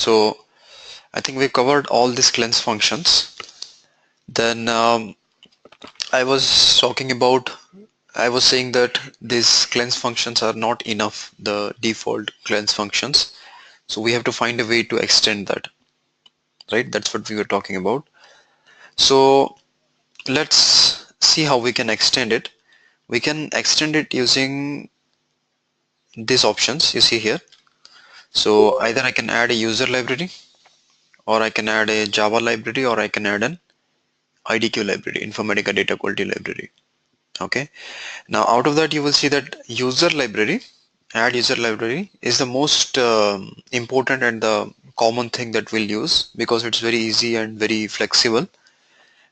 So I think we covered all these cleanse functions. Then I was talking about, I was saying that these cleanse functions are not enough, the default cleanse functions. So we have to find a way to extend that, right? That's what we were talking about. So let's see how we can extend it. We can extend it using these options you see here. So either I can add a user library, or I can add a Java library, or I can add an IDQ library, Informatica Data Quality Library. Okay. Now out of that you will see that user library, add user library is the most important and the common thing that we'll use because it's very easy and very flexible.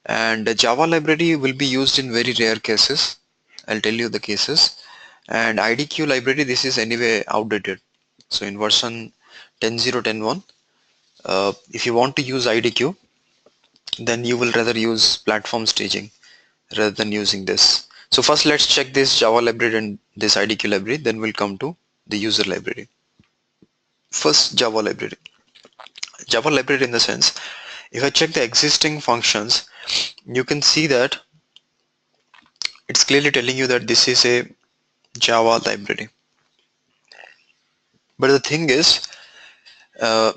And the Java library will be used in very rare cases. I'll tell you the cases. And IDQ library, this is anyway outdated. So in version 10.0.10.1, if you want to use IDQ, then you will rather use platform staging rather than using this. So first let's check this Java library and this IDQ library, then we'll come to the user library. First Java library. Java library in the sense, if I check the existing functions, you can see that it's clearly telling you that this is a Java library. But the thing is, uh,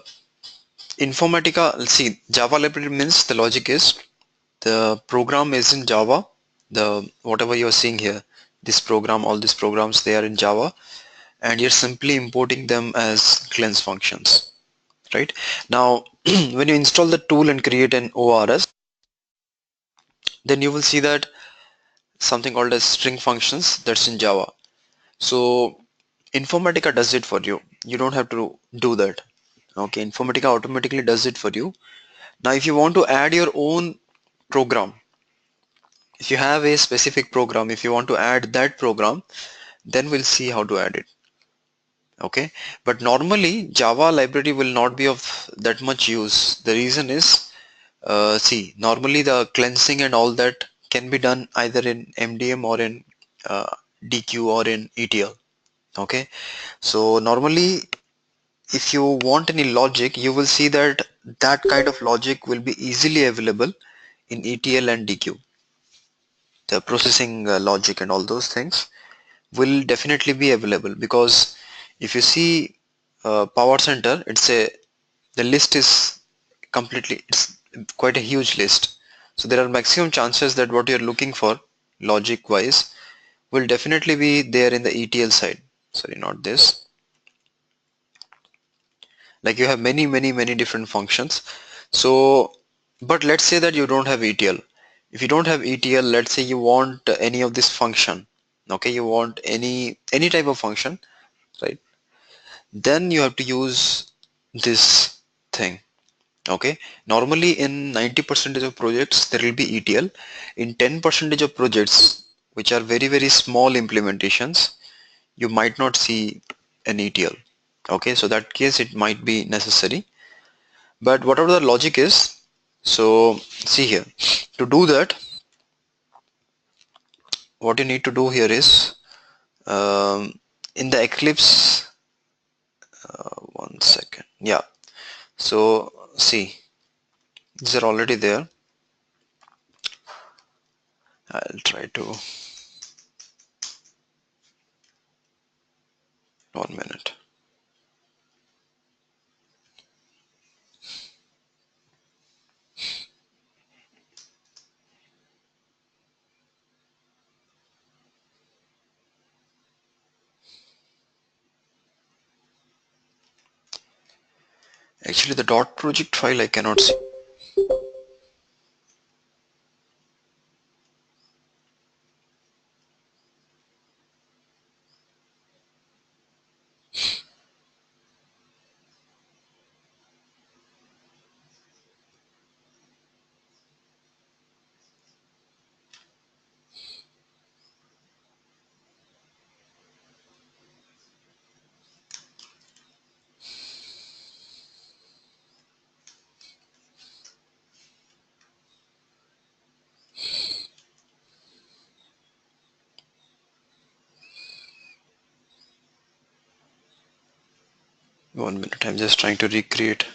Informatica, see, Java library means the logic is the program is in Java. The whatever you're seeing here, this program, all these programs, they are in Java, and you're simply importing them as cleanse functions, right? Now, when you install the tool and create an ORS, then you will see that something called as string functions that's in Java. So Informatica does it for you. You don't have to do that. Okay, Informatica automatically does it for you. Now, if you want to add your own program, if you have a specific program, if you want to add that program, then we'll see how to add it. Okay, but normally Java library will not be of that much use. The reason is, see, normally the cleansing and all that can be done either in MDM or in DQ or in ETL. Okay, so normally if you want any logic, you will see that that kind of logic will be easily available in ETL and DQ. The processing logic and all those things will definitely be available, because if you see Power Center, the list is completely, it's quite a huge list. So there are maximum chances that what you're looking for logic wise will definitely be there in the ETL side. Sorry, not this. Like you have many different functions. So, but let's say that you don't have ETL. If you don't have ETL, let's say you want any of this function. Okay, you want any type of function, right? Then you have to use this thing. Okay, normally in 90% of projects there will be ETL. In 10% of projects which are very small implementations, you might not see an ETL. Okay, so that case it might be necessary, but whatever the logic is, so see here, to do that, what you need to do here is, in the Eclipse, one second, yeah, so see, these are already there. I'll try to, 1 minute. Actually the dot project file I cannot see. One minute, I'm just trying to recreate.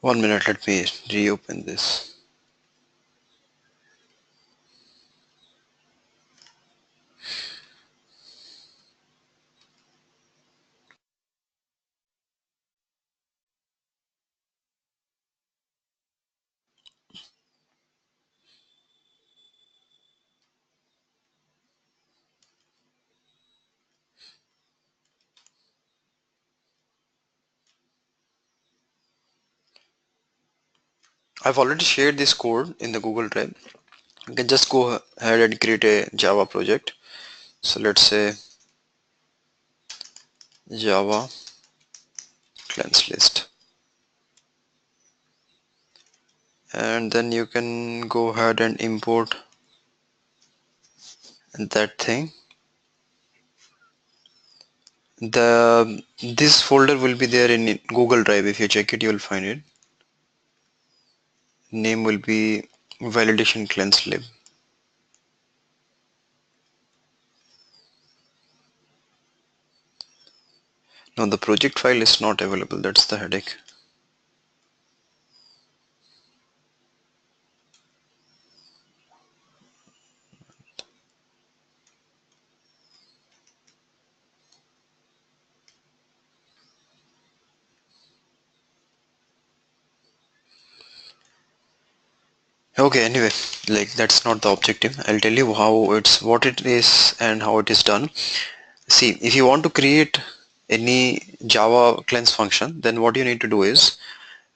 1 minute, let me reopen this. I've already shared this code in the Google Drive. You can just go ahead and create a Java project. So let's say Java cleanse list, and then you can go ahead and import that thing. This folder will be there in Google Drive. If you check it, you will find it. Name will be validation cleanse lib. Now the project file is not available. That's the headache. Okay, anyway, like that's not the objective. I'll tell you what it is and how it is done. See, if you want to create any Java cleanse function, then what you need to do is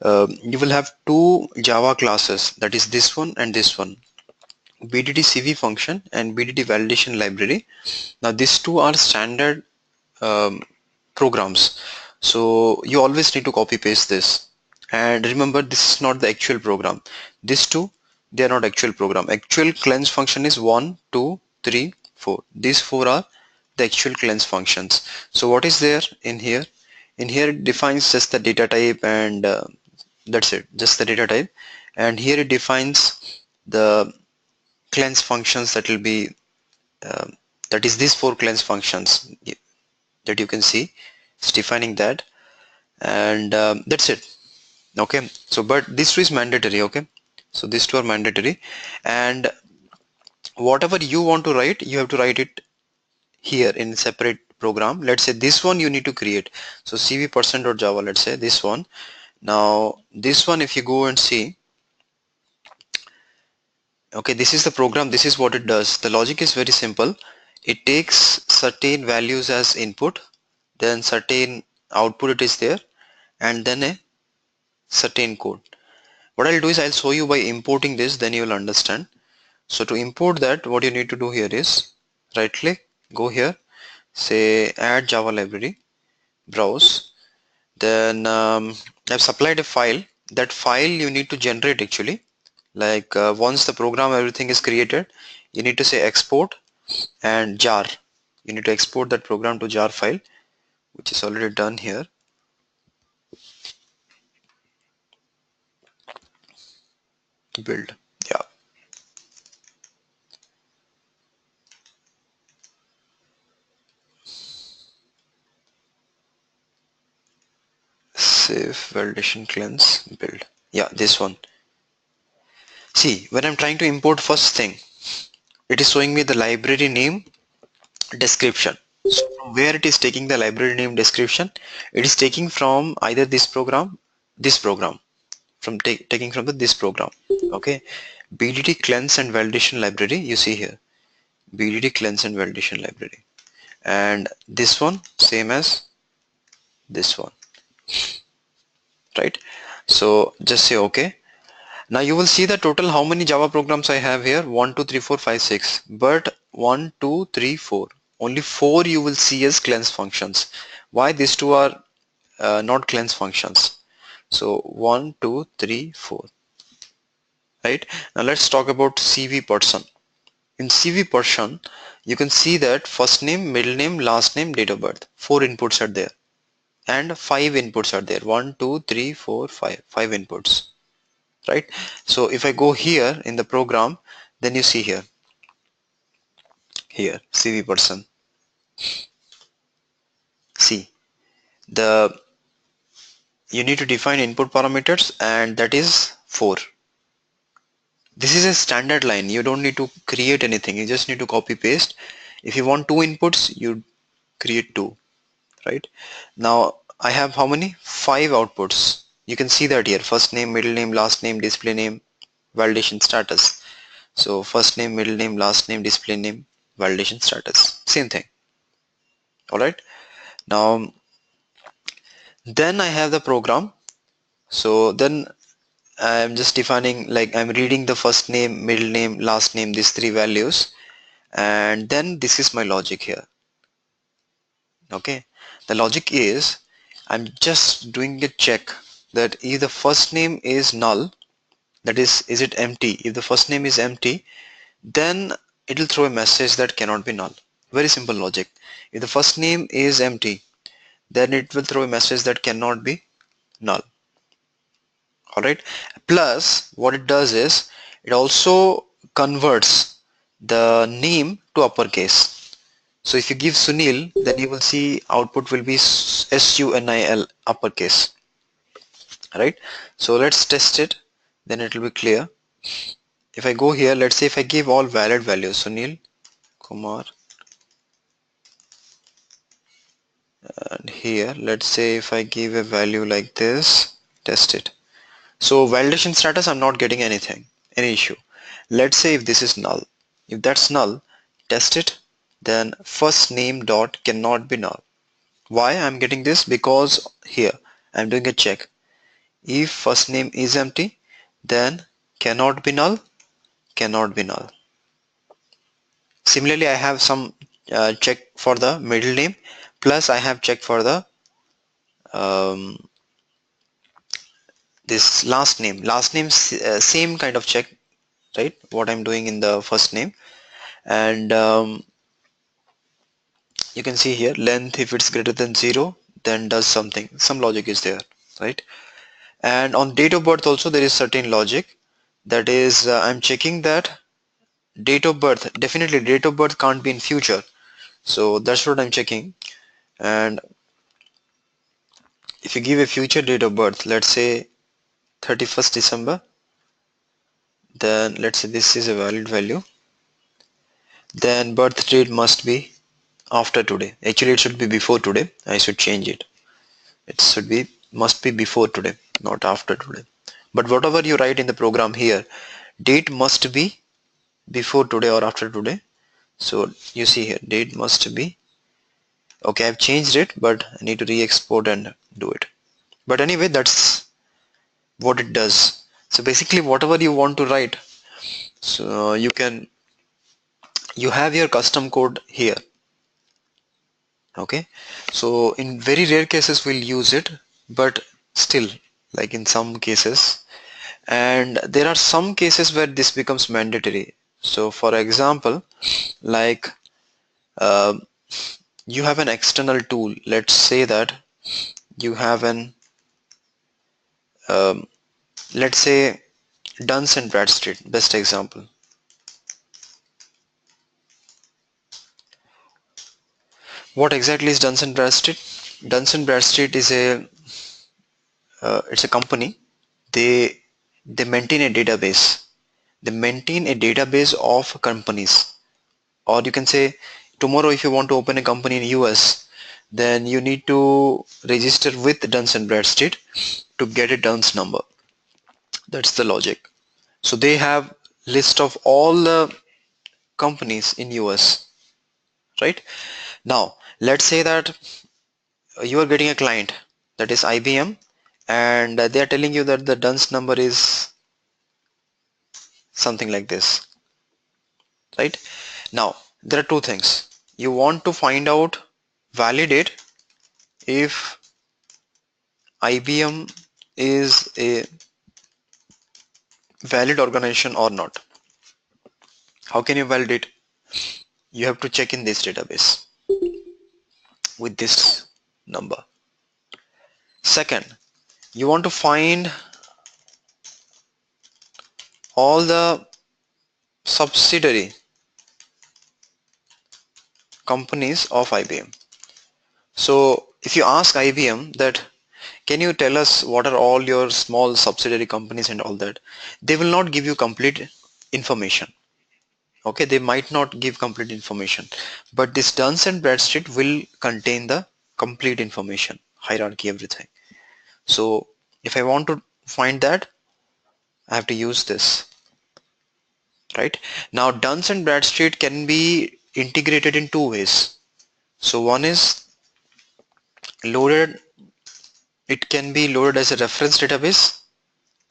you will have two Java classes, that is this one and this one, BDD CV function and BDD validation library. Now these two are standard um, programs, so you always need to copy paste this. And remember, this is not the actual program. These two, they are not actual program. Actual cleanse function is 1 2 3 4. These four are the actual cleanse functions. So what is there in here? In here it defines just the data type, and that's it, just the data type. And here it defines the cleanse functions that will be um, that is these four cleanse functions that you can see. It's defining that, and that's it. Okay, so but these two is mandatory. Okay, so these two are mandatory, and whatever you want to write, you have to write it here in separate program. Let's say this one you need to create, so cv%.java, let's say this one. Now this one, if you go and see, okay, this is the program, this is what it does. The logic is very simple. It takes certain values as input, then certain output it is there, and then a certain code. What I'll do is I'll show you by importing this, then you will understand. So to import that, what you need to do here is right click, go here, say add Java library, browse, then I've supplied a file. That file you need to generate actually, like once the program everything is created, you need to say export and jar. You need to export that program to jar file, which is already done here. Build, yeah, save validation cleanse build, yeah, this one. See, when I'm trying to import first thing, it is showing me the library name description. So from where it is taking the library name description, it is taking from either this program, from taking from this program. Okay, BDD cleanse and validation library, you see here, BDD cleanse and validation library, and this one same as this one, right? So just say okay. Now you will see the total how many Java programs I have here, 1 2 3 4 5 6, but 1 2 3 4, only 4 you will see as cleanse functions. Why these two are not cleanse functions? So 1 2 3 4, right? Now let's talk about CV person. In CV person, you can see that first name, middle name, last name, date of birth. 4 inputs are there, and 5 inputs are there. 1 2 3 4 5, 5 inputs, right? So if I go here in the program, then you see here CV person. See, the you need to define input parameters, and that is 4. This is a standard line. You don't need to create anything. You just need to copy paste. If you want 2 inputs, you create 2, right? Now I have how many? 5 outputs. You can see that here: first name, middle name, last name, display name, validation status. So first name, middle name, last name, display name, validation status, same thing. All right. Now then I have the program. So then I'm just defining, like I'm reading the first name, middle name, last name, these 3 values, and then this is my logic here. Okay, the logic is I'm just doing a check that if the first name is null, that is it empty? If the first name is empty, then it will throw a message that cannot be null. Very simple logic. If the first name is empty, then it will throw a message that cannot be null. Alright. Plus what it does is it also converts the name to uppercase. So if you give Sunil, then you will see output will be SUNIL uppercase. Right. So let's test it, then it will be clear. If I go here, let's say if I give all valid values, Sunil Kumar, and here let's say if I give a value like this, test it. So validation status, I'm not getting anything, any issue. Let's say if this is null, if that's null, test it, then first name dot cannot be null. Why I'm getting this? Because here I'm doing a check. If first name is empty, then cannot be null, cannot be null. Similarly, I have some check for the middle name, plus I have check for the this last name. Last name, same kind of check, right? What I'm doing in the first name, and you can see here length, if it's greater than 0, then does something, some logic is there, right? And on date of birth also there is certain logic, that is I'm checking that date of birth, definitely date of birth can't be in future, so that's what I'm checking. And if you give a future date of birth, let's say 31st December, then let's say this is a valid value, then birth date must be after today. Actually it should be before today, I should change it. It should be, must be before today, not after today. But whatever you write in the program here, date must be before today or after today. So you see here, date must be, okay, I've changed it, but I need to re-export and do it. But anyway, that's what it does. So basically whatever you want to write, so you have your custom code here. Okay, so in very rare cases we'll use it, but still, like in some cases, and there are some cases where this becomes mandatory. So for example, like uh, you have an external tool, let's say that you have an um, let's say Duns and Bradstreet, best example. What exactly is Duns and Bradstreet? Duns and Bradstreet is a it's a company. They maintain a database. They maintain a database of companies, or you can say tomorrow if you want to open a company in US, then you need to register with Duns and Bradstreet to get a Duns number. That's the logic. So they have list of all the companies in US, right? Now let's say that you are getting a client, that is IBM, and they are telling you that the Duns number is something like this, right? Now there are two things. You want to find out, validate if IBM is a valid organization or not. How can you validate? You have to check in this database with this number. Second, you want to find all the subsidiary companies of IBM. So if you ask IBM that Can you tell us what are all your small subsidiary companies and all that? They will not give you complete information. Okay, they might not give complete information, but this Duns and Bradstreet will contain the complete information, hierarchy, everything. So if I want to find that, I have to use this, right? Now Duns and Bradstreet can be integrated in two ways. So one is loaded, it can be loaded as a reference database,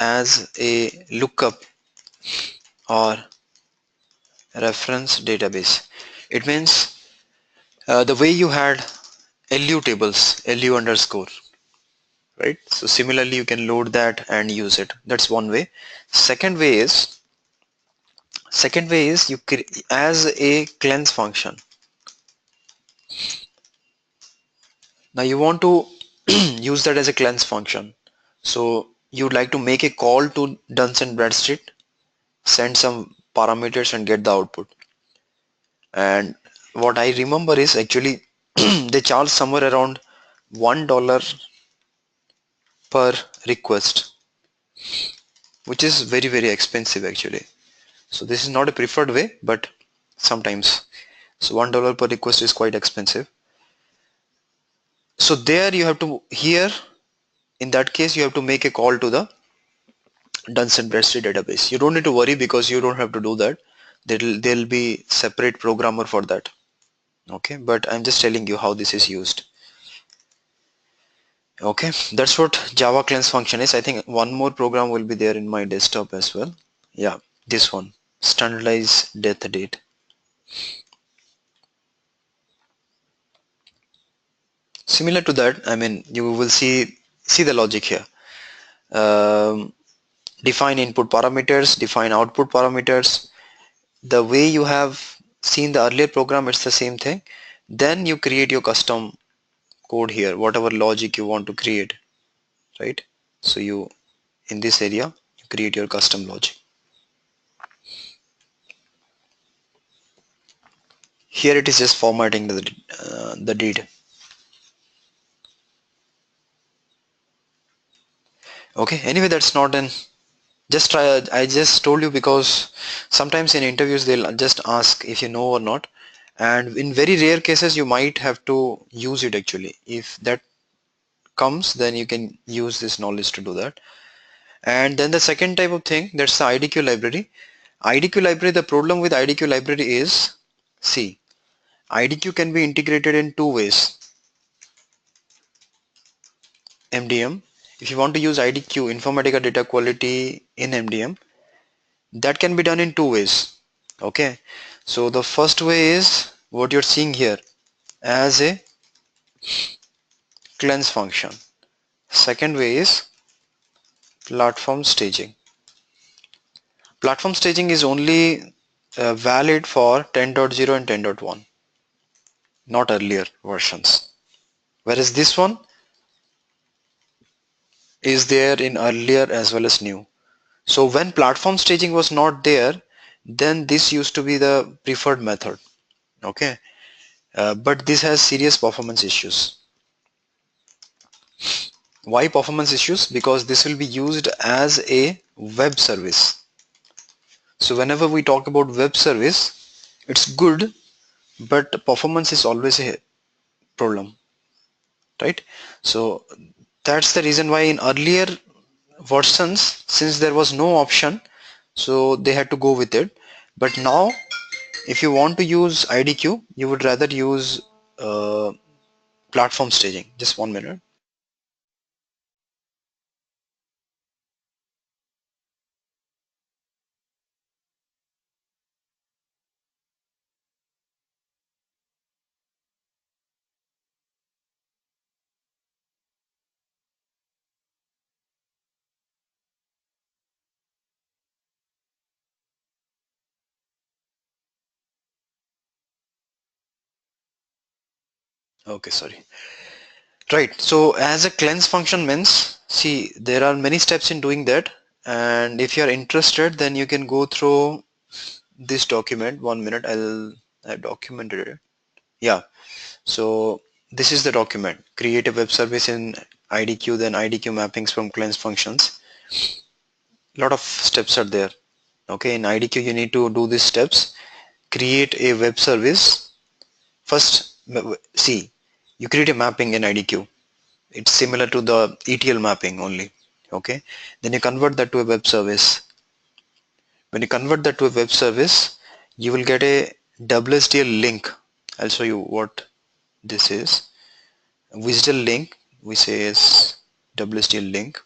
as a lookup or reference database. It means the way you had LU tables, LU underscore, right? So similarly, you can load that and use it. That's one way. Second way is as a cleanse function. Now you want to use that as a cleanse function. So you'd like to make a call to Duns and Bradstreet, send some parameters and get the output. And what I remember is actually they charge somewhere around $1 per request, which is very expensive actually. So this is not a preferred way, but sometimes. So $1 per request is quite expensive. So there you have to, here in that case you have to make a call to the Duns and Bradstreet database. You don't need to worry because you don't have to do that. There'll be separate programmer for that. Okay, but I'm just telling you how this is used. Okay, that's what Java cleanse function is. I think one more program will be there in my desktop as well. Yeah, this one, standardize death date. Similar to that, I mean, you will see the logic here. Um, define input parameters, define output parameters. The way you have seen the earlier program, it's the same thing. Then you create your custom code here, whatever logic you want to create, right? So you, in this area, you create your custom logic. Here it is just formatting the deed. Okay, anyway, that's not an, just try, I just told you because sometimes in interviews they'll just ask if you know or not, and in very rare cases you might have to use it actually. If that comes, then you can use this knowledge to do that. And then the second type of thing, that's the IDQ library. IDQ library, the problem with IDQ library is, see, IDQ can be integrated in two ways. MDM, if you want to use IDQ, Informatica data quality in MDM, that can be done in two ways. Okay, so the first way is what you're seeing here as a cleanse function. Second way is platform staging. Platform staging is only valid for 10.0 and 10.1, not earlier versions. Whereas this one is there in earlier as well as new. So when platform staging was not there, then this used to be the preferred method. Okay, but this has serious performance issues. Why performance issues? Because this will be used as a web service. So whenever we talk about web service, it's good, but performance is always a problem, right? So that's the reason why in earlier versions, since there was no option, so they had to go with it. But now if you want to use IDQ, you would rather use platform staging. Just 1 minute. Okay, sorry. Right, so as a cleanse function means, see, there are many steps in doing that, and if you are interested, then you can go through this document. 1 minute, I documented it. Yeah, so this is the document, create a web service in IDQ, then IDQ mappings from cleanse functions. A lot of steps are there. Okay, in IDQ you need to do these steps. Create a web service. First, see, you create a mapping in IDQ. It's similar to the ETL mapping only. Okay, then you convert that to a web service. When you convert that to a web service, you will get a WSDL link. I'll show you what this is. WSDL link, we say is WSDL link.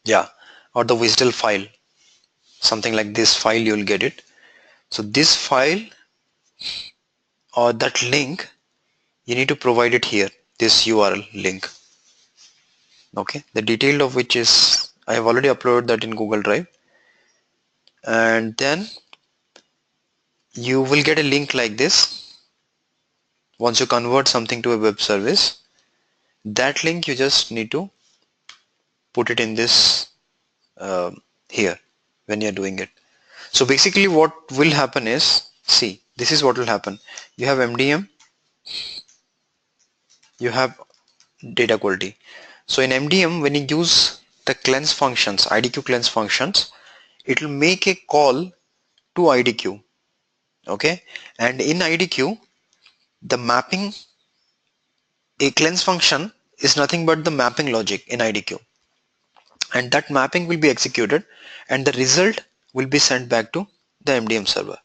Yeah, or the WSDL file, something like this file, you'll get it. So this file or that link, you need to provide it here, this URL link. Okay, the detail of which is, I have already uploaded that in Google Drive. And then you will get a link like this. Once you convert something to a web service, that link you just need to put it in this here when you're doing it. So basically what will happen is, see, this is what will happen. You have MDM, you have data quality. So in MDM, when you use the cleanse functions, IDQ cleanse functions, it will make a call to IDQ. Okay, and in IDQ, the mapping, a cleanse function is nothing but the mapping logic in IDQ, and that mapping will be executed and the result will be sent back to the MDM server.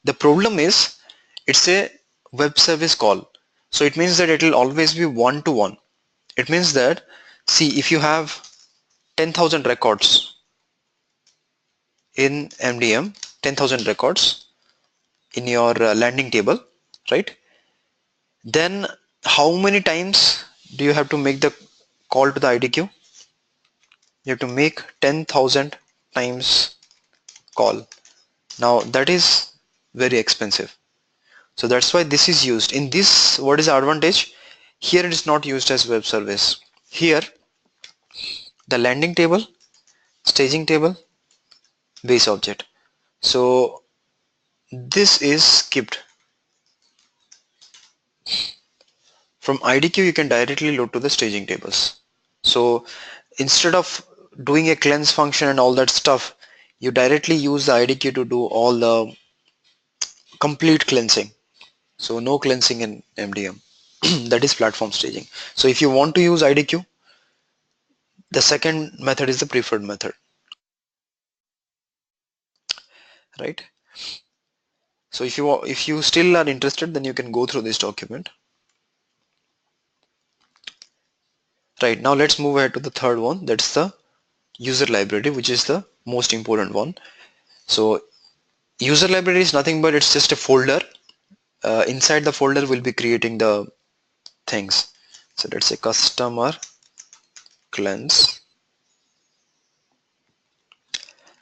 The problem is it's a web service call, so it means that it will always be one-to-one. It means that, see, if you have 10,000 records in MDM, 10,000 records in your landing table, right? Then how many times do you have to make the call to the IDQ? You have to make 10,000 times call. Now that is very expensive. So that's why this is used. In this, what is the advantage? Here it is not used as web service. Here, the landing table, staging table, base object. So this is skipped. From IDQ, you can directly load to the staging tables. So instead of doing a cleanse function and all that stuff, you directly use the IDQ to do all the complete cleansing. So no cleansing in MDM. That is platform staging. So if you want to use IDQ, the second method is the preferred method, right? So if you still are interested, then you can go through this document. Right, now let's move ahead to the third one. That's the user library, which is the most important one. So user library is nothing but it's just a folder. Inside the folder we'll be creating the things. So let's say customer cleanse,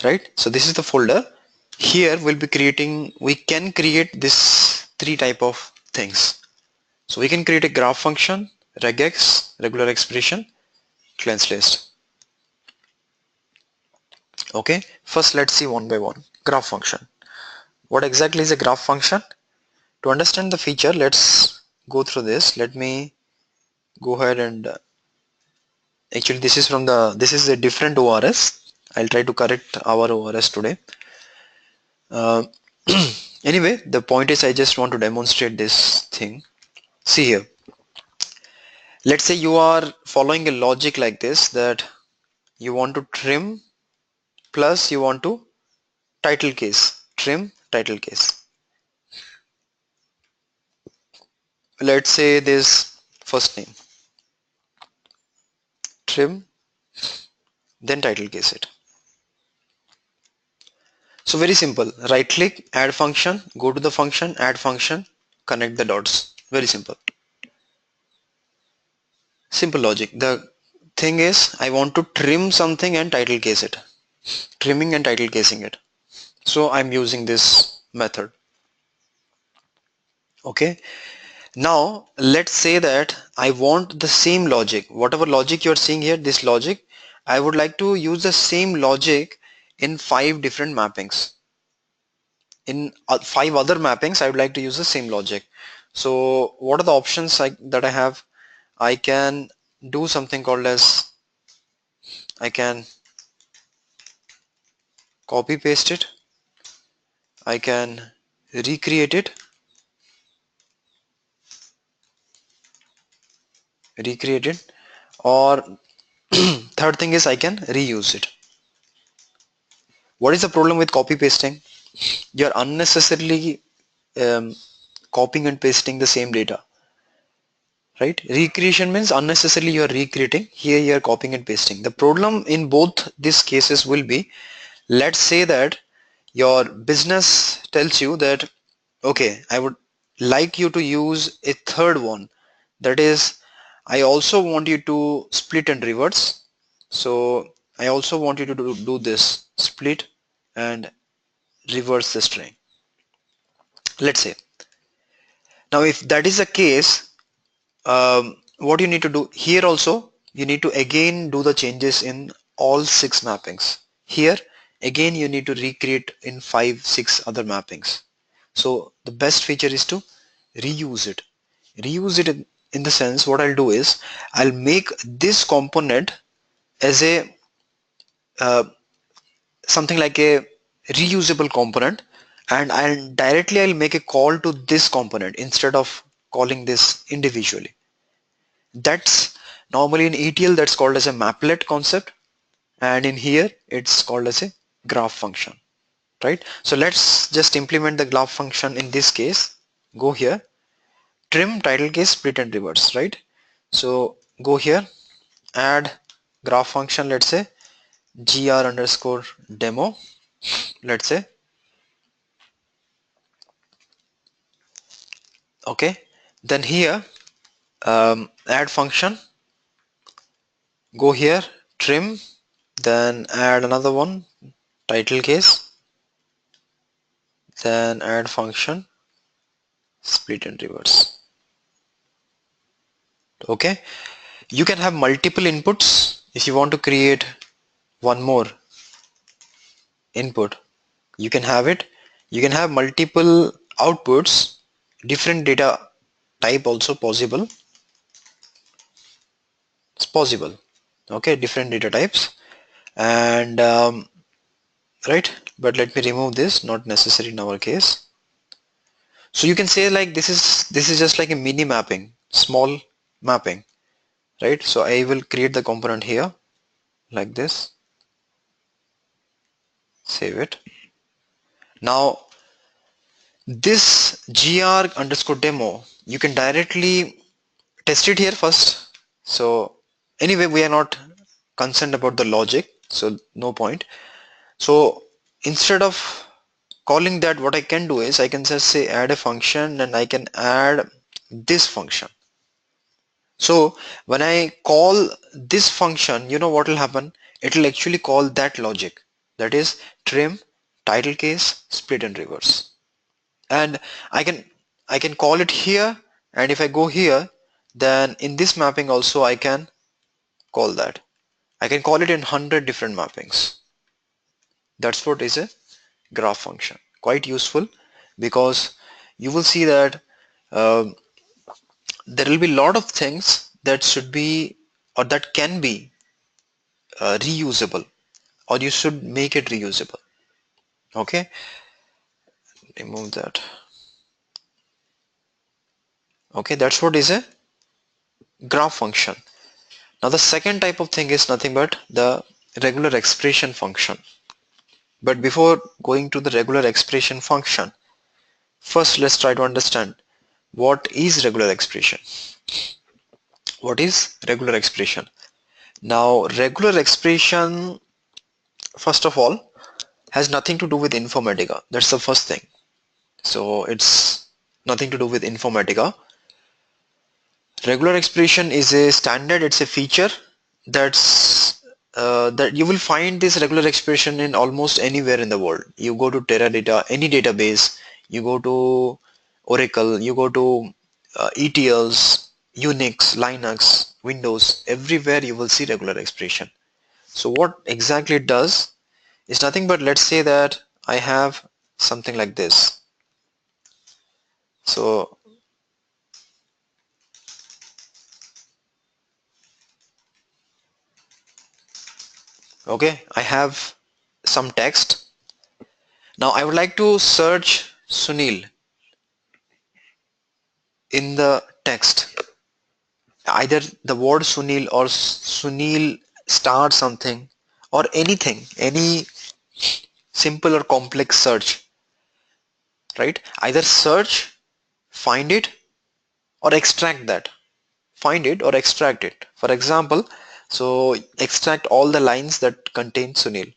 right? So this is the folder. Here we'll be creating, we can create this three type of things. So we can create a graph function, regex, regular expression, cleanse list. Okay, first let's see one by one. Graph function. What exactly is a graph function? To understand the feature, let's go through this. Let me go ahead and actually this is from the, this is a different ORS. I'll try to correct our ORS today. Uh, anyway, the point is I just want to demonstrate this thing. See here. Let's say you are following a logic like this, that you want to trim plus you want to title case, trim title case. Let's say this first name, trim, then title case it. So very simple, right click, add function, go to the function, add function, connect the dots. Very simple. Simple logic. The thing is I want to trim something and title case it. Trimming and title casing it. So I'm using this method. Okay. Now let's say that I want the same logic. Whatever logic you're seeing here, this logic, I would like to use the same logic in 5 different mappings. In 5 other mappings, I would like to use the same logic. So what are the options that I have? I can do something called as, I can copy paste it, I can recreate it, or third thing is I can reuse it. What is the problem with copy pasting? You're unnecessarily um, copying and pasting the same data, right? Recreation means unnecessarily you are recreating. Here you are copying and pasting. The problem in both these cases will be, let's say that your business tells you that, okay, I would like you to use a third one. That is, I also want you to split and reverse. So I also want you to do this split and reverse the string. Let's say. Now, if that is the case, what you need to do here also, you need to again do the changes in all 6 mappings. Here, again, you need to recreate in 5, 6 other mappings. So the best feature is to reuse it. Reuse it in the sense, what I'll do is, I'll make this component as a something like a reusable component, and I'll make a call to this component instead of calling this individually. That's normally in ETL, that's called as a maplet concept, and in here it's called as a graph function, right? So let's just implement the graph function in this case. Go here, trim title case split and reverse, right? So go here, add graph function, let's say gr underscore demo, let's say. Okay, then here add function, go here, trim, then add another one, title case, then add function split and reverse. Okay, you can have multiple inputs. If you want to create one more input, you can have it. You can have multiple outputs, different data type also possible. It's possible. Okay, different data types, and right, but let me remove this, not necessary in our case. So you can say like this is just like a mini mapping, small mapping, right? So I will create the component here like this, save it. Now this gr underscore demo, you can directly test it here first. So anyway, we are not concerned about the logic, so no point. So instead of calling that, what I can do is I can just say add a function, and I can add this function. So when I call this function, you know what will happen? It will actually call that logic, that is trim, title case, split and reverse. And I can I can call it here, and if I go here, then in this mapping also I can call that. I can call it in 100 different mappings. That's what is a graph function. Quite useful, because you will see that uh, there will be a lot of things that should be, or that can be reusable, or you should make it reusable. Okay, remove that. Okay, that's what is a graph function. Now the second type of thing is nothing but the regular expression function. But before going to the regular expression function, first let's try to understand what is regular expression. What is regular expression? Now regular expression, first of all, has nothing to do with Informatica. That's the first thing. So it's nothing to do with Informatica. Regular expression is a standard, it's a feature that's that you will find this regular expression in almost anywhere in the world. You go to Teradata, any database, you go to Oracle, you go to ETLs, Unix, Linux, Windows, everywhere you will see regular expression. So what exactly it does is nothing but, let's say that I have something like this. So Okay, I have some text. Now I would like to search Sunil in the text. Either the word Sunil or Sunil star something or anything, any simple or complex search, right? Either search, find it or extract that. Find it or extract it. For example, so extract all the lines that contain Sunil,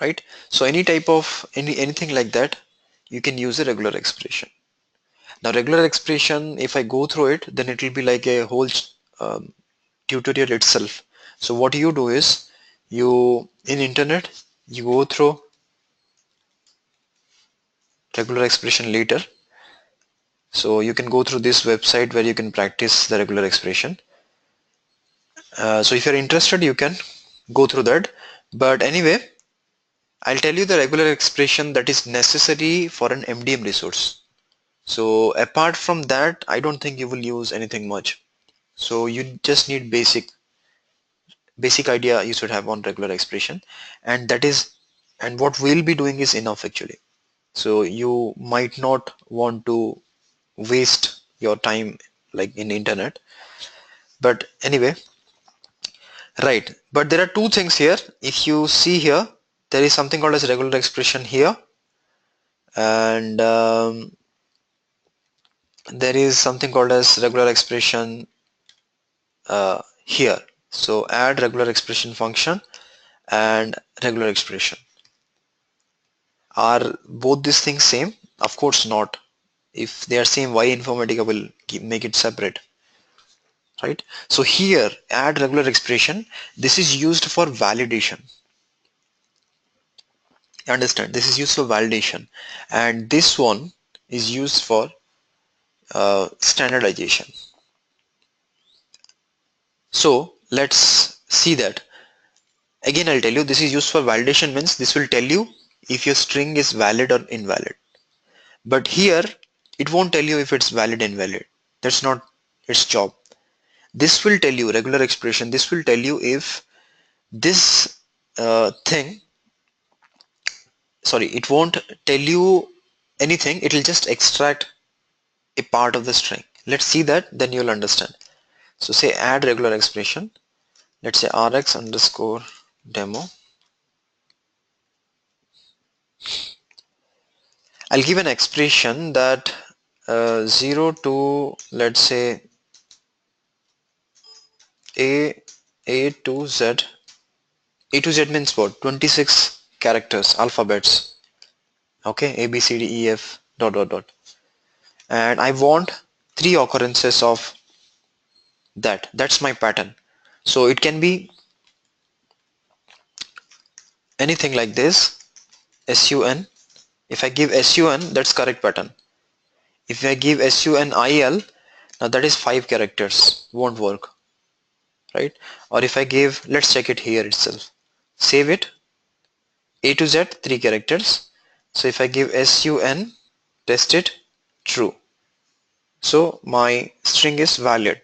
right? So any type of anything like that, you can use a regular expression. Now regular expression, if I go through it, then it will be like a whole um, tutorial itself. So what you do is you in internet you go through regular expression later. So you can go through this website where you can practice the regular expression. So if you're interested, you can go through that. But anyway, I'll tell you the regular expression that is necessary for an MDM resource. So apart from that, I don't think you will use anything much. So you just need basic idea you should have on regular expression, and that is, and what we'll be doing is enough actually. So you might not want to waste your time like in internet, but anyway, right. But there are two things here. If you see here, there is something called as regular expression here, and there is something called as regular expression here. So add regular expression function and regular expression. Are both these things same? Of course not. If they are same, why Informatica will make it separate, right? So here, add regular expression. This is used for validation. You understand? This is used for validation, and this one is used for standardization. So let's see that. Again, I'll tell you this is used for validation means this will tell you if your string is valid or invalid. But here, it won't tell you if it's valid or invalid. That's not its job. This will tell you, regular expression, this will tell you if this thing, sorry, it won't tell you anything. It will just extract a part of the string. Let's see that, then you'll understand. So say add regular expression. Let's say rx underscore demo. I'll give an expression that 0 to, let's say, a a to z. A to z means what? 26 characters, alphabets. Okay, a b c d e f dot dot dot. And I want three occurrences of that. That's my pattern. So it can be anything like this, sun. If I give sun, that's correct pattern. If I give sunil, now that is 5 characters, won't work, right? Or if I give, let's check it here itself. Save it, a to z, 3 characters. So if I give sun, test it, true. So my string is valid.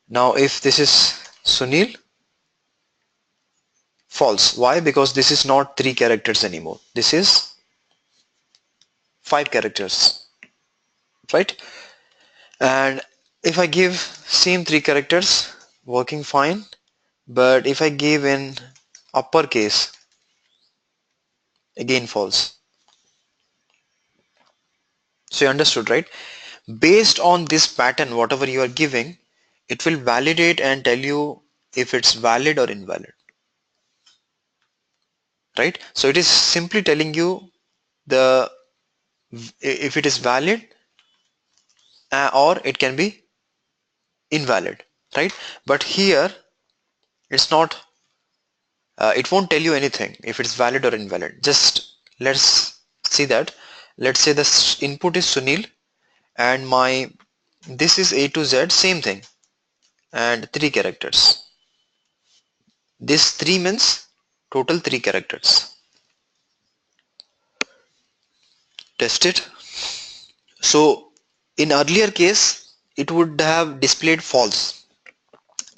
Now if this is Sunil, false. Why? Because this is not 3 characters anymore. This is 5 characters, right? And if I give same 3 characters, working fine. But if I give in uppercase, again false. So you understood, right? Based on this pattern, whatever you are giving, it will validate and tell you if it's valid or invalid, right? So it is simply telling you the if it is valid or it can be invalid, right? But here it's not, it won't tell you anything if it's valid or invalid. Just let's see that. Let's say the input is Sunil and my this is A to Z, same thing, and 3 characters. This 3 means total 3 characters. Test it. So in earlier case it would have displayed false,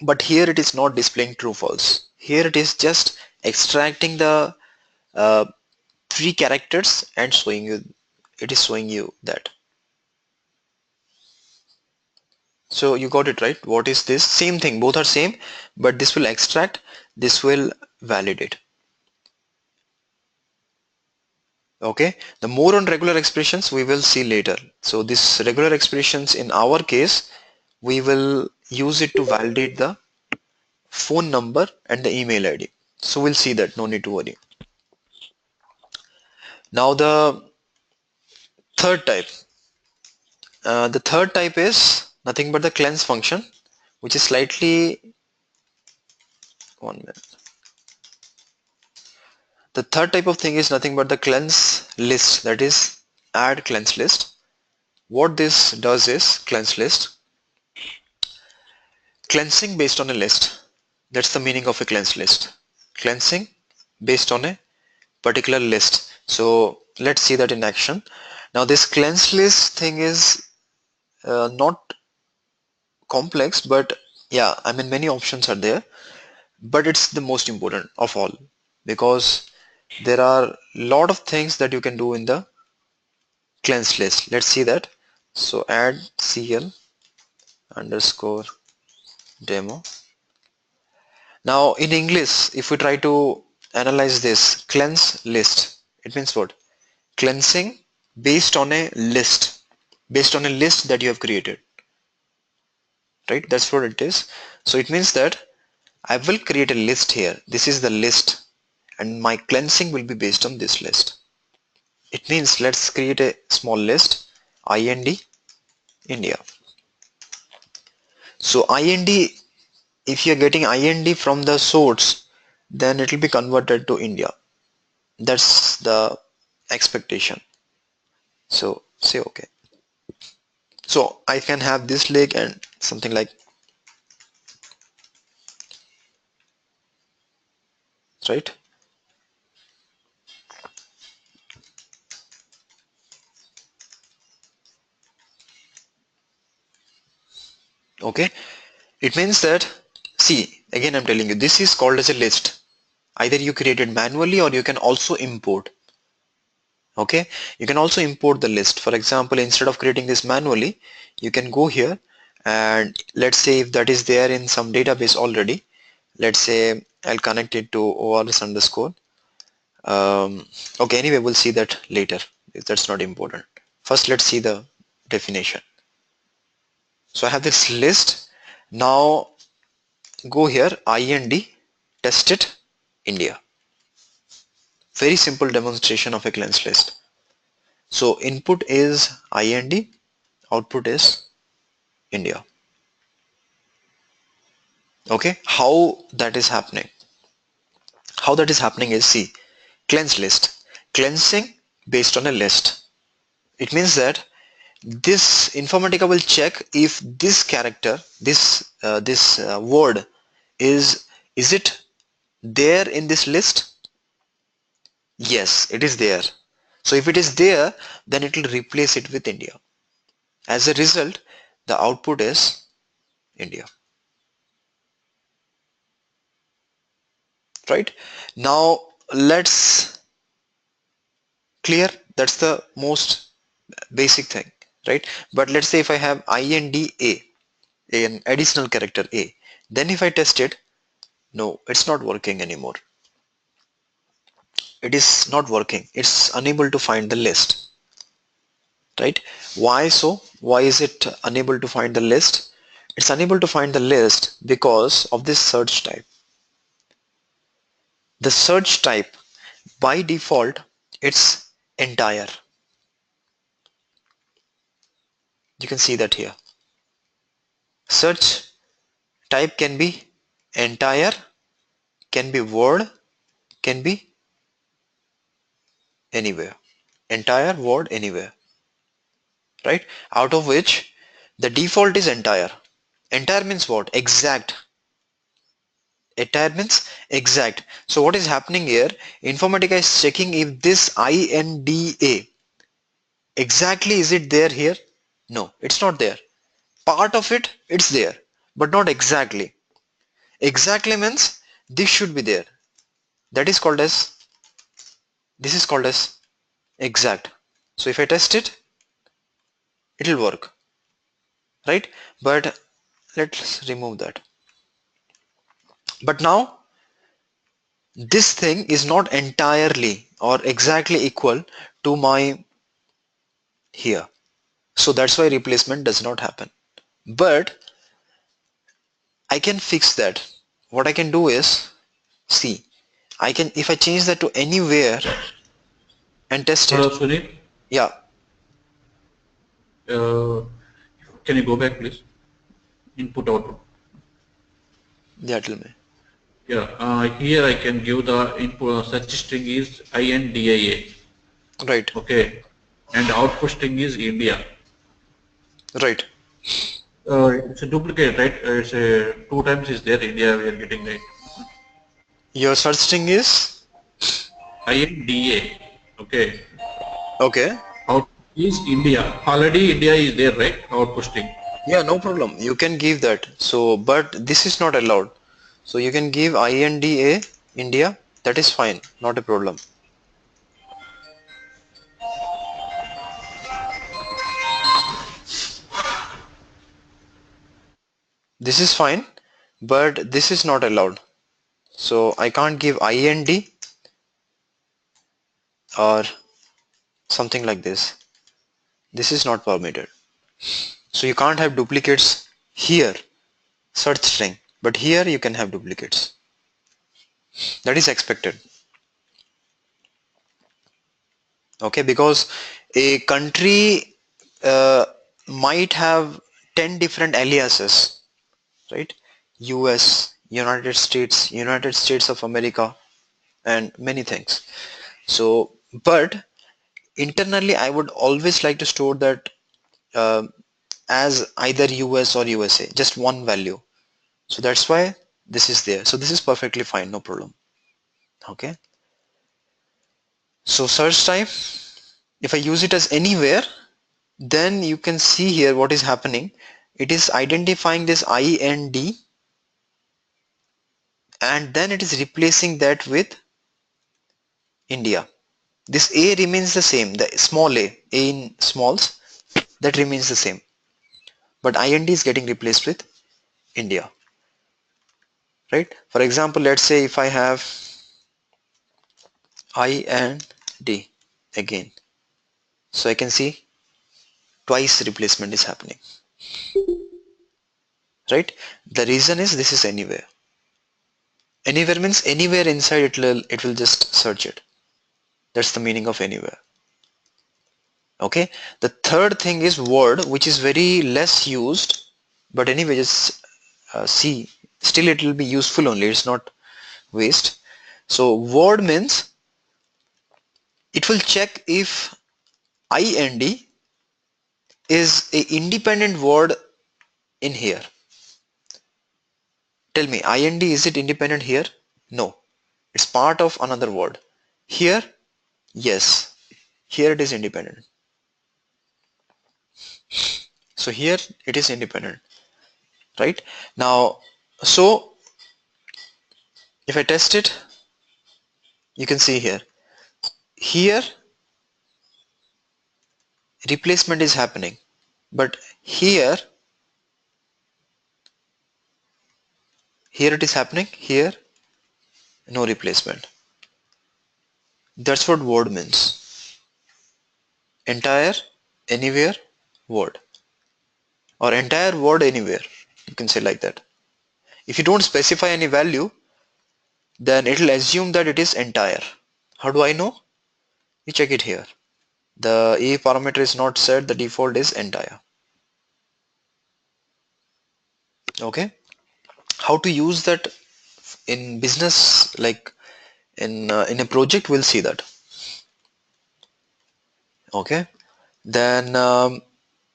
but here it is not displaying true false. Here it is just extracting the uh, three characters and showing you, it is showing you that. So you got it right. What is this? Same thing, both are same, but this will extract, this will validate. Okay, the more on regular expressions we will see later. So this regular expressions in our case, we will use it to validate the phone number and the email ID. So we'll see that, no need to worry. Now third type. The third type is nothing but the cleanse function, which is slightly, 1 minute. The third type of thing is nothing but the cleanse list, that is add cleanse list. What this does is cleanse list, cleansing based on a list. That's the meaning of a cleanse list. Cleansing based on a particular list. So let's see that in action. Now this cleanse list thing is not complex, but yeah, I mean many options are there, but it's the most important of all because there are a lot of things that you can do in the cleanse list. Let's see that. So add cl underscore demo. Now in English, if we try to analyze this cleanse list, it means what? Cleansing based on a list, based on a list that you have created, right? That's what it is. So it means that I will create a list here. This is the list and my cleansing will be based on this list. It means let's create a small list, IND India. So IND, if you're getting IND from the source, then it will be converted to India. That's the expectation. So say okay. So I can have this lake and something like, right? Okay. It means that, see, again I'm telling you, this is called as a list. Either you created manually or you can also import. Okay, you can also import the list. For example, instead of creating this manually, you can go here and let's say if that is there in some database already, let's say I'll connect it to ORS underscore. Okay, anyway, we'll see that later. That's not important. First, let's see the definition. So I have this list. Now go here, IND, test it, India. Very simple demonstration of a cleanse list. So input is IND, output is India. Okay, how that is happening? How that is happening is, see, cleanse list, cleansing based on a list. It means that this Informatica will check if this character, this word is it there in this list? Yes, it is there. So if it is there, then it will replace it with India. As a result, the output is India. Right? Now let's clear. That's the most basic thing, right? But let's say if I have INDA, an additional character A, then if I test it, no, it's not working anymore. It is not working. It's unable to find the list, right? Why so? Why is it unable to find the list? It's unable to find the list because of this search type. The search type by default, it's entire. You can see that here. Search type can be entire, can be word, can be anywhere. Entire, word, anywhere. Right? Out of which the default is entire. Entire means what? Exact. Entire means exact. So what is happening here? Informatica is checking if this INDA exactly is it there here? No, it's not there. Part of it, it's there, but not exactly. Exactly means this should be there. That is called as, this is called as exact. So if I test it, it will work, right? But let's remove that. But now this thing is not entirely or exactly equal to my here. So that's why replacement does not happen. But I can fix that. What I can do is, see, I can, if I change that to anywhere and test Hello, it, Sunil. yeah, Uh, can you go back, please? Input output. yeah, tell me. Yeah. Here I can give the input search string is INDIA. Right, Okay. And output string is India. right. It's a duplicate, right? It's a two times is there India we are getting, right? Your search string is, INDA. Okay. okay. Output is India. Already India is there, right? Output string. Yeah, no problem. You can give that. So, but this is not allowed. So you can give INDA India. That is fine. Not a problem. This is fine, but this is not allowed. So I can't give IND or something like this. This is not permitted. So you can't have duplicates here, search string, but here you can have duplicates. That is expected. Okay, because a country might have 10 different aliases, right? US, United States of America, and many things. So, but internally, I would always like to store that uh, as either US or USA, just one value. So that's why this is there. So this is perfectly fine, no problem. Okay. So search type, if I use it as anywhere, then you can see here what is happening. It is identifying this IND and then it is replacing that with India. This A remains the same, the small A in smalls, that remains the same. But IND is getting replaced with India, right? For example, let's say if I have IND again, so I can see twice replacement is happening, right? The reason is this is anywhere. Anywhere means anywhere inside it will just search it. That's the meaning of anywhere. Okay. The third thing is word, which is very less used, but anyway, just see. Still, it will be useful only. It's not waste. So word means it will check if IND is a independent word in here. Tell me, IND, is it independent here? No. It's part of another word. Here, yes. Here it is independent. So here it is independent, right? Now, so if I test it, you can see here. Here replacement is happening, but here it is happening. Here no replacement. That's what word means. Entire, anywhere, word, or entire word anywhere. You can say like that. If you don't specify any value, then it will assume that it is entire. How do I know? You check it here. The A parameter is not set, the default is entire. Okay. How to use that in business, like in a project, we'll see that. Okay. Then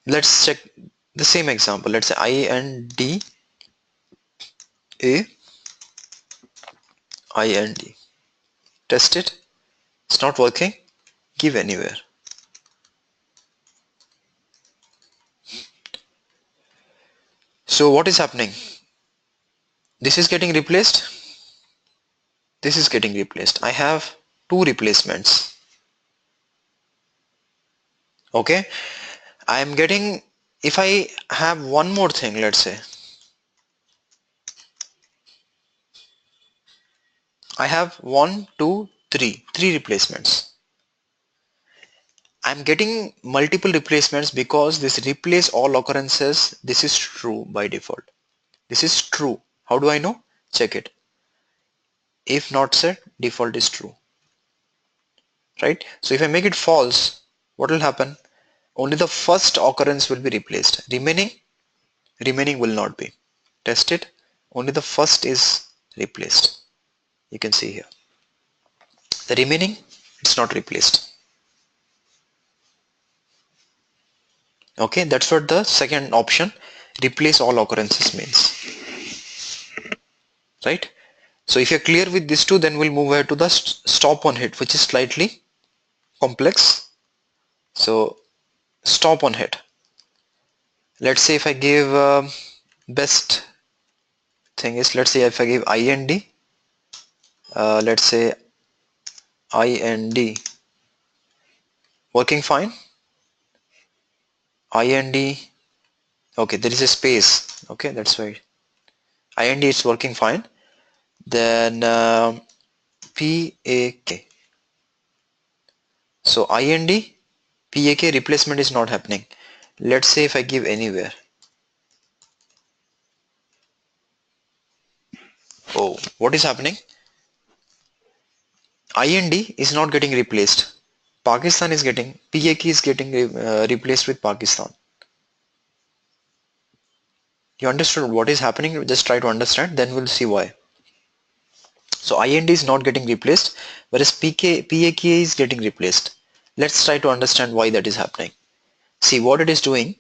let's check the same example. Let's say IND A IND. Test it. It's not working. Give anywhere. So what is happening? This is getting replaced. This is getting replaced. I have two replacements. Okay. I am getting, if I have one more thing, let's say I have one, two, three replacements. I'm getting multiple replacements because this replace all occurrences, this is true by default. This is true. How do I know? Check it. If not set, default is true. Right? So if I make it false, what will happen? Only the first occurrence will be replaced. Remaining will not be. Test it. Only the first is replaced. You can see here. The remaining, it's not replaced. Okay, that's what the second option, replace all occurrences, means. Right? So if you're clear with these two, then we'll move ahead to the stop on hit, which is slightly complex. So stop on hit. Let's say if I give best thing is, let's say if I give IND, let's say IND working fine. IND, okay, there is a space. Okay, that's why IND is working fine. Then PAK. So IND, PAK replacement is not happening. Let's say if I give anywhere. Oh, what is happening? IND is not getting replaced. Pakistan is getting, PAK is getting replaced with Pakistan. You understood what is happening? Just try to understand, then we'll see why. So IND is not getting replaced, whereas PAK is getting replaced. Let's try to understand why that is happening. See what it is doing.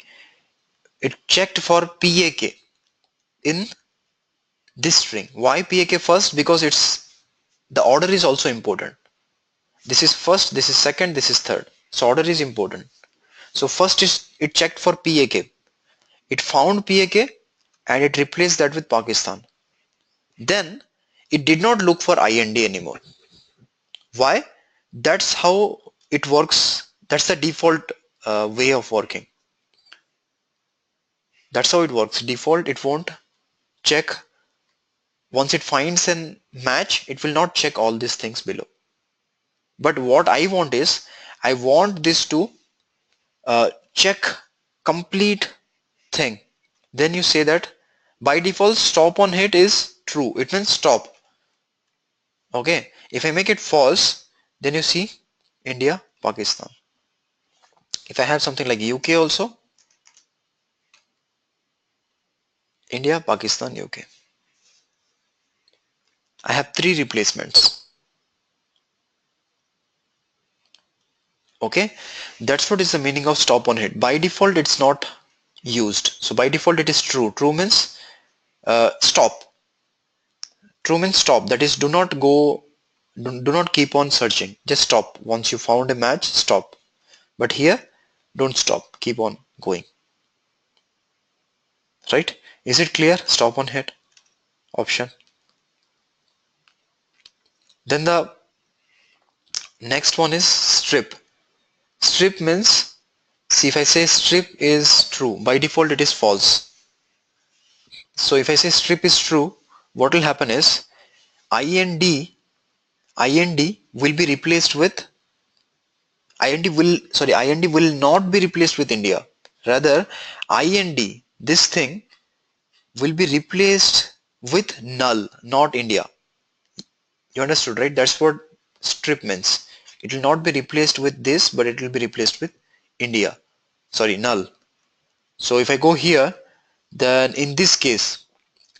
It checked for PAK in this string. Why PAK first? Because it's the order is also important. This is first, this is second, this is third. So order is important. So first is it checked for PAK. It found PAK and it replaced that with Pakistan. Then it did not look for IND anymore. Why? That's how it works. That's the default way of working. That's how it works. Default, it won't check. Once it finds a match, it will not check all these things below. But what I want is, I want this to check complete thing. Then you say that by default stop on hit is true. It means stop. Okay. If I make it false, then you see India, Pakistan. If I have something like UK also, India, Pakistan, UK. I have three replacements. Okay. That's what is the meaning of stop on hit. By default, it's not used. So by default, it is true. True means stop. True means stop. That is, do not go, do not keep on searching. Just stop. Once you found a match, stop. But here, don't stop. Keep on going. Right? Is it clear? Stop on hit option. Then the next one is strip. Strip means, see, if I say strip is true, by default it is false. So if I say strip is true, what will happen is IND will be replaced with IND will not be replaced with India. Rather, IND, this thing will be replaced with null, not India. You understood, right? That's what strip means. It will not be replaced with this, but it will be replaced with India. Sorry, null. So if I go here, then in this case,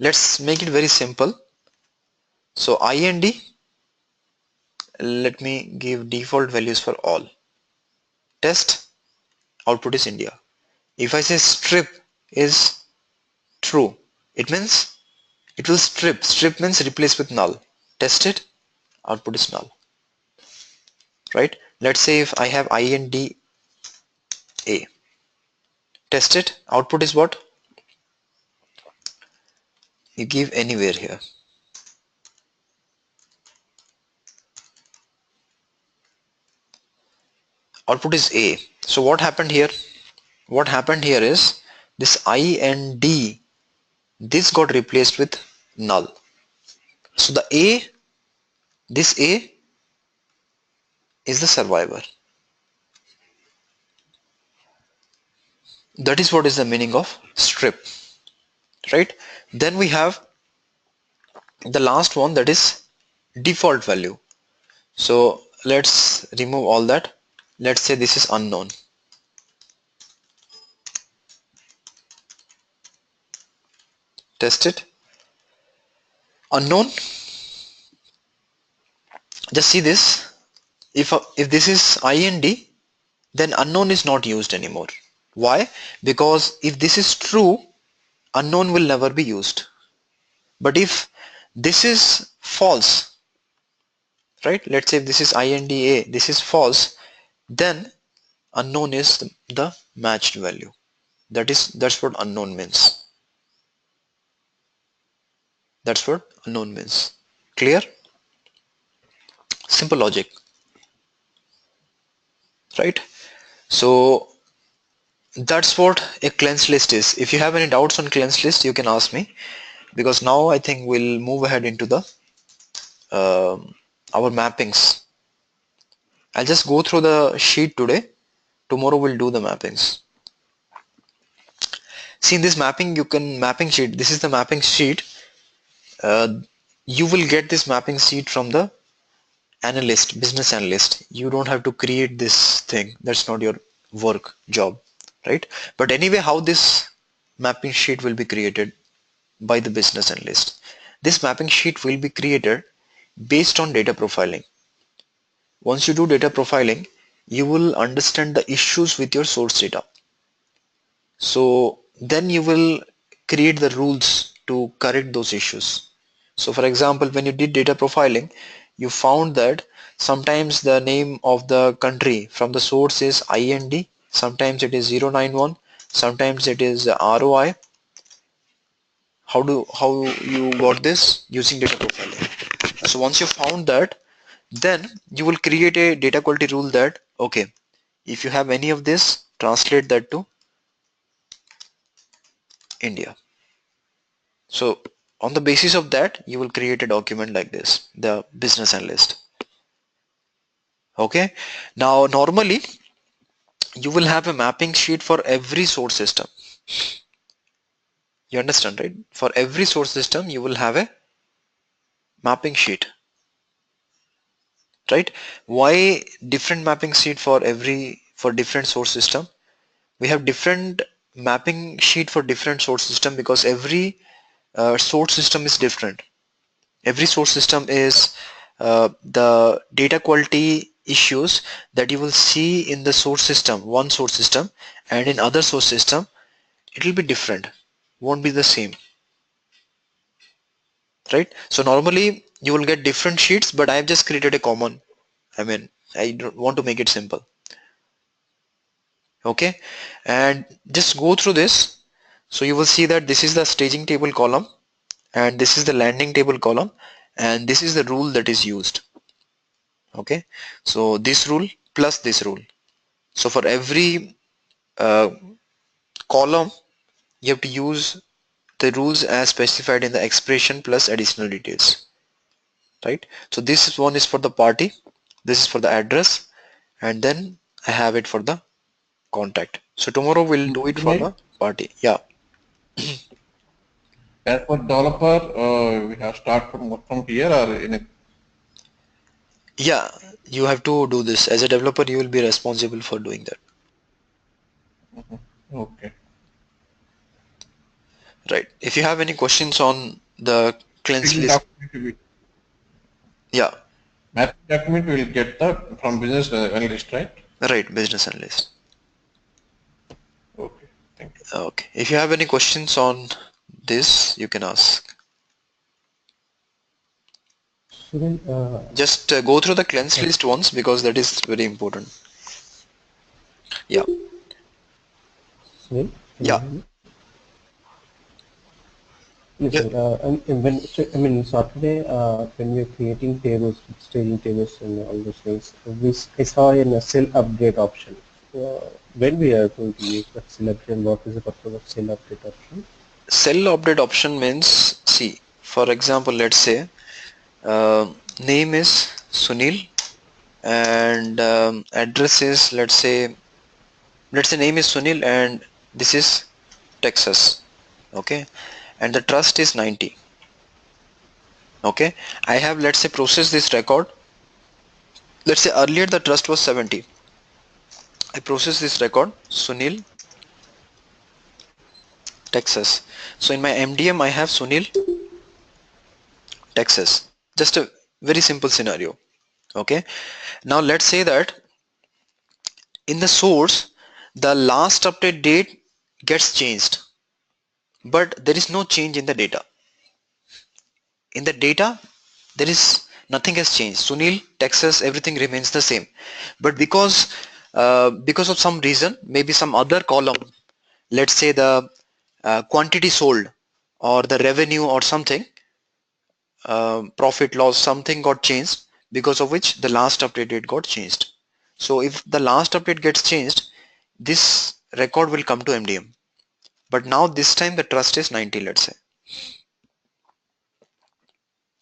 let's make it very simple. So IND, let me give default values for all. Test, output is India. If I say strip is true, it means it will strip. Strip means replace with null. Test it, output is null. Right? Let's say if I have IND A. Test it, output is what? you give anywhere here. Output is A. So what happened here? What happened here is this I and D, this got replaced with null. So the A, this A is the survivor. That is what is the meaning of strip, right? Then we have the last one, that is default value. So let's remove all that. Let's say this is unknown. Test it. Unknown. Just see this. If this is IND, then unknown is not used anymore. Why? Because if this is true, unknown will never be used. But if this is false, right? Let's say if this is INDA, this is false, then unknown is the matched value. That's what unknown means. That's what unknown means. Clear? Simple logic, right? So that's what a cleansed list is. If you have any doubts on cleansed list, you can ask me, because now I think we'll move ahead into the our mappings. I'll just go through the sheet today. Tomorrow we'll do the mappings. See, in this mapping sheet, this is the mapping sheet. You will get this mapping sheet from the analyst, business analyst. You don't have to create this thing. That's not your work job, right? But anyway, how this mapping sheet will be created by the business analyst. This mapping sheet will be created based on data profiling. Once you do data profiling, you will understand the issues with your source data. So then you will create the rules to correct those issues. So for example, when you did data profiling, you found that sometimes the name of the country from the source is IND, sometimes it is 091, sometimes it is ROI. How you got this? Using data profiling. So once you found that, then you will create a data quality rule that, okay, if you have any of this, translate that to India. So on the basis of that, you will create a document like this, the business analyst. Okay. Now normally you will have a mapping sheet for every source system. You understand, right? For every source system, you will have a mapping sheet, right? Why different mapping sheet for different source system? We have different mapping sheet for different source system because every source system is different. Every source system is the data quality issues that you will see in the source system, one source system, and in other source system it will be different, won't be the same, right? So normally you will get different sheets, but I have just created a common. I don't want to make it simple. Okay, and just go through this. So you will see that this is the staging table column, and this is the landing table column, and this is the rule that is used. Okay, so this rule plus this rule. So for every uh, column, you have to use the rules as specified in the expression plus additional details, right? So this one is for the party, this is for the address, and then I have it for the contact. So tomorrow we'll do it for Right? the party. Yeah. As for developer, we have start from here or in a. Yeah, you have to do this. As a developer, you will be responsible for doing that. Okay. Right. If you have any questions on the cleanse Mapping list, document we yeah, mapping document we will get the from business analyst, right? right, business analyst. Okay. Thank you. Okay. If you have any questions on this, you can ask. Sunil, Just go through the cleanse list once because that is very important. Yeah. Sunil, can you Yeah. hear me? Yes, Yeah. sir. And when so, I mean Saturday, when we're creating tables, staging tables, and all those things, I saw in a cell update option. When we are going to use that cell update, what is the purpose of cell update option? Cell update option means, see, for example, let's say name is Sunil and address is, let's say name is Sunil and this is Texas. Okay, and the trust is 90. Okay, I have, let's say, processed this record. Let's say earlier the trust was 70. I process this record Sunil Texas. So in my MDM I have Sunil Texas. Just a very simple scenario. Okay, now let's say that in the source the last update date gets changed, but there is no change in the data. In the data there is nothing has changed. Sunil Texas, everything remains the same, but because of some reason, maybe some other column, let's say the quantity sold or the revenue or something, profit loss, something got changed, because of which the last update date got changed. So if the last update gets changed, this record will come to MDM, but now this time the trust is 90, let's say.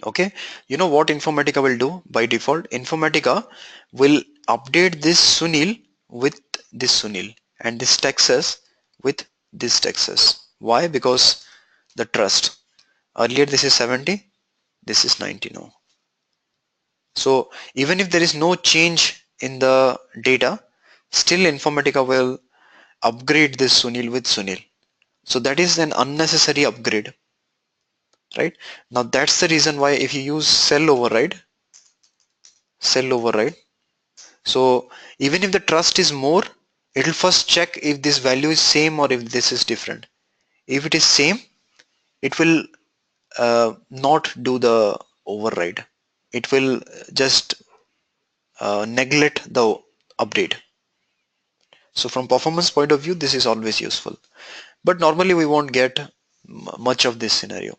Okay, you know what Informatica will do by default? Informatica will update this Sunil with this Sunil and this Texas with this Texas. Why? Because the trust, earlier this is 70, this is 90 now. So even if there is no change in the data, still Informatica will upgrade this Sunil with Sunil. So that is an unnecessary upgrade, right? Now that's the reason why if you use cell override. So even if the trust is more, it will first check if this value is same or if this is different. If it is same, it will not do the override. It will just neglect the update. So from performance point of view, this is always useful. But normally we won't get much of this scenario,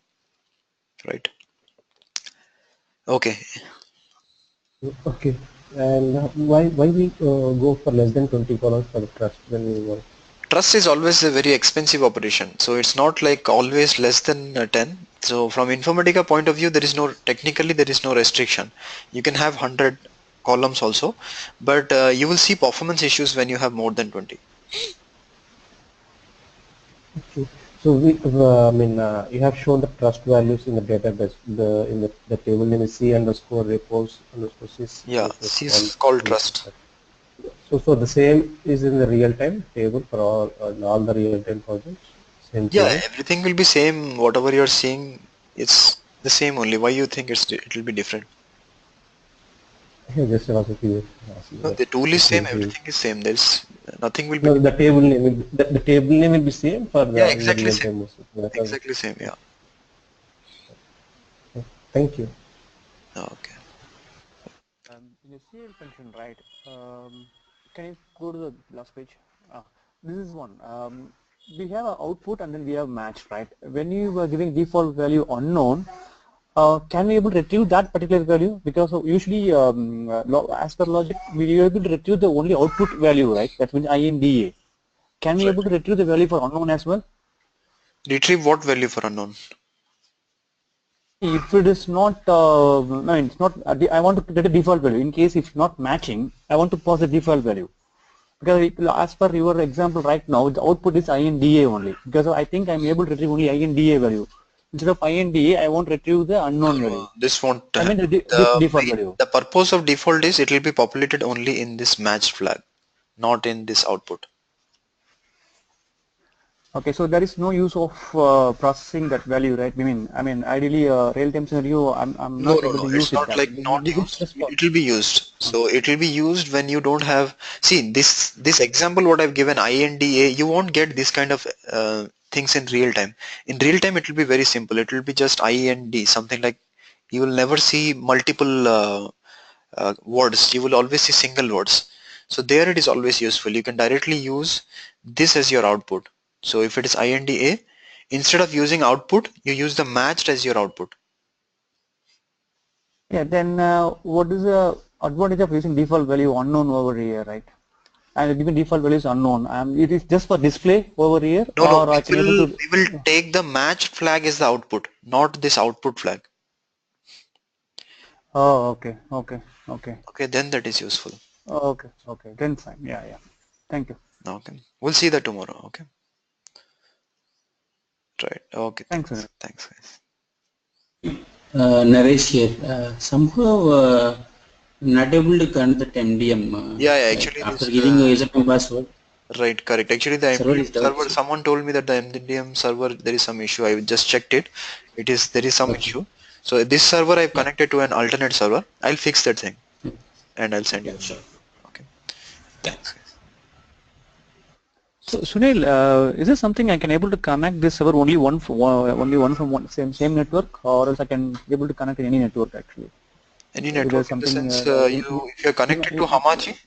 right? Okay. Okay. And why we go for less than 20 columns for the trust when we work? Trust is always a very expensive operation, so it's not like always less than 10. So from Informatica point of view, there is no, technically there is no restriction. You can have 100 columns also, but you will see performance issues when you have more than 20. Okay. So you have shown the trust values in the database. The table name is C underscore repos underscore sys Yeah, underscore C call. is called trust. So the same is in the real time table for all the real time projects. Same Yeah, table. everything will be same. Whatever you're seeing, it's the same only. Why you think it will be different? Yeah, just was curious. No, That the tool is the same. same table. Everything is same. There's nothing will be No, different. the table name will be same for Yeah, in the exactly real same. time also. Exactly same. Yeah. Thank you. Okay. In the serial function, right? Can you go to the last page? This is one. We have an output and then we have match, right? When you are giving default value unknown, can we able to retrieve that particular value? Because usually, as per logic, we are able to retrieve the only output value, right? That means INDA. Can we Right. able to retrieve the value for unknown as well? Retrieve what value for unknown? If it is not, I mean, it's not. I want to get a default value. In case it's not matching, I want to pass the default value. Because as per your example right now, the output is INDA only. Because I think I'm able to retrieve only INDA value. Instead of INDA, I want to retrieve the unknown value. This won't. I mean this The default value. the purpose of default is it will be populated only in this matched flag, not in this output. Okay, so there is no use of processing that value, right? I mean, ideally, real-time scenario, I'm No, not no, able no. to use It's it. not That like not we will used. just for. It will be used. So it will be used when you don't have. See this example what I've given INDA. You won't get this kind of things in real time. In real time, it will be very simple. It will be just IND, something like, you will never see multiple words. You will always see single words. So there it is always useful. You can directly use this as your output. So if it is INDA, Instead of using output, you use the matched as your output. Yeah, then what is the advantage of using default value unknown over here, right? And given default value is unknown, it is just for display over here, No, no, or I can able to. we will take the matched flag as the output, not this output flag. Oh, okay, okay, okay, Okay, then that is useful. okay, okay. Then fine. Yeah, yeah. Thank you. Okay, we'll see that tomorrow. Okay, right. Okay, Thanks, Sunil. thanks, guys. Naresh here. Somehow not able to connect that MDM. Yeah, Like actually after this. giving a username password, Right, correct. Actually, the server MDM is down. server, someone told me that the MDM server, there is some issue. I just checked it. There is some Okay. issue. So this server I've Yeah. connected to an alternate server. I'll fix that thing and I'll send you. Yeah, sure. Okay. Yeah. Thanks, guys. So Sunil, is this something I can able to connect this server only one from one same network, or else I can able to connect in any network actually? Any Is there network in the something? sense, if you're connected to Hamachi,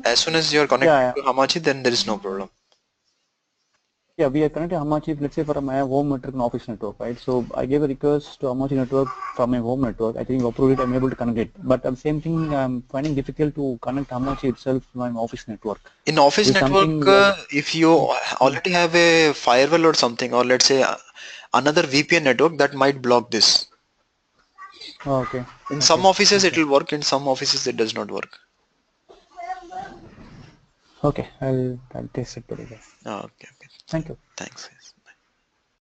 as soon as you're connected Yeah, to Hamachi, then there is no problem. yeah, we are connected to Hamachi, let's say for my home network and office network, right? So I gave a request to Hamachi network from my home network. I think you approved it, I'm able to connect it. But same thing, I'm finding difficult to connect Hamachi itself to my office network. In office Is something network, like, if you already have a firewall or something, or let's say another VPN network, that might block this. oh, okay, In some okay, offices it okay, will work, in some offices it does not work. okay, I'll test it today. Okay, okay. Thank you. Thanks.